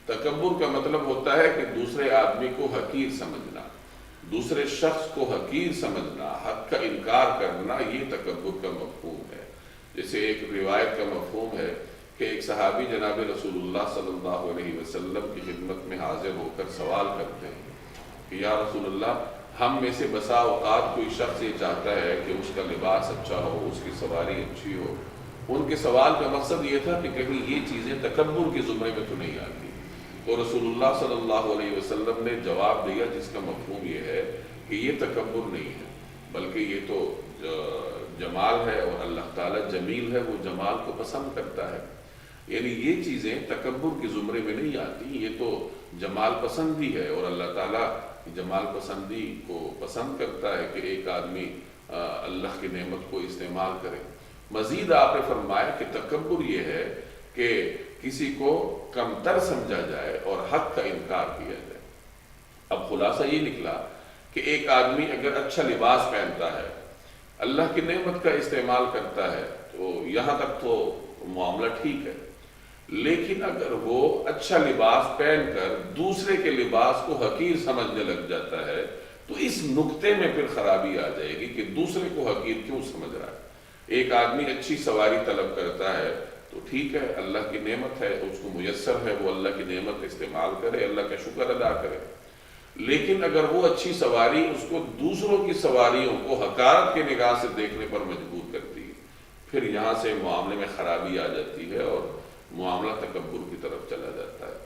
تکبر کا مطلب ہوتا ہے کہ دوسرے آدمی کو حقیر سمجھنا، دوسرے شخص کو حقیر سمجھنا، حق کا انکار کرنا، یہ تکبر کا مفہوم ہے۔ جیسے ایک روایت کا مفہوم ہے کہ ایک صحابی جناب رسول اللہ صلی اللہ علیہ وسلم کی خدمت میں حاضر ہو کر سوال کرتے ہیں کہ یا رسول اللہ، ہم میں سے بسا اوقات کوئی شخص یہ چاہتا ہے کہ اس کا لباس اچھا ہو، اس کی سواری اچھی ہو۔ ان کے سوال کا مقصد یہ تھا کہ کہیں یہ چیزیں تکبر کے زمرے میں تو نہیں آتی۔ تو رسول اللہ صلی اللہ علیہ وسلم نے جواب دیا جس کا مفہوم یہ ہے کہ یہ تکبر نہیں ہے، بلکہ یہ تو جمال ہے، اور اللہ تعالیٰ جمیل ہے، وہ جمال کو پسند کرتا ہے۔ یعنی یہ چیزیں تکبر کے زمرے میں نہیں آتی، یہ تو جمال پسندی ہے، اور اللہ تعالیٰ جمال پسندی کو پسند کرتا ہے کہ ایک آدمی اللہ کی نعمت کو استعمال کرے۔ مزید آپ نے فرمایا کہ تکبر یہ ہے کہ کسی کو کمتر سمجھا جائے اور حق کا انکار کیا جائے۔ اب خلاصہ یہ نکلا کہ ایک آدمی اگر اچھا لباس پہنتا ہے، اللہ کی نعمت کا استعمال کرتا ہے، تو یہاں تک تو معاملہ ٹھیک ہے، لیکن اگر وہ اچھا لباس پہن کر دوسرے کے لباس کو حقیر سمجھنے لگ جاتا ہے تو اس نقطے میں پھر خرابی آ جائے گی کہ دوسرے کو حقیر کیوں سمجھ رہا ہے۔ ایک آدمی اچھی سواری طلب کرتا ہے تو ٹھیک ہے، اللہ کی نعمت ہے، اس کو میسر ہے، وہ اللہ کی نعمت استعمال کرے، اللہ کا شکر ادا کرے۔ لیکن اگر وہ اچھی سواری اس کو دوسروں کی سواریوں کو حقارت کے نگاہ سے دیکھنے پر مجبور کرتی ہے، پھر یہاں سے معاملے میں خرابی آ جاتی ہے اور معاملہ تکبر کی طرف چلا جاتا ہے۔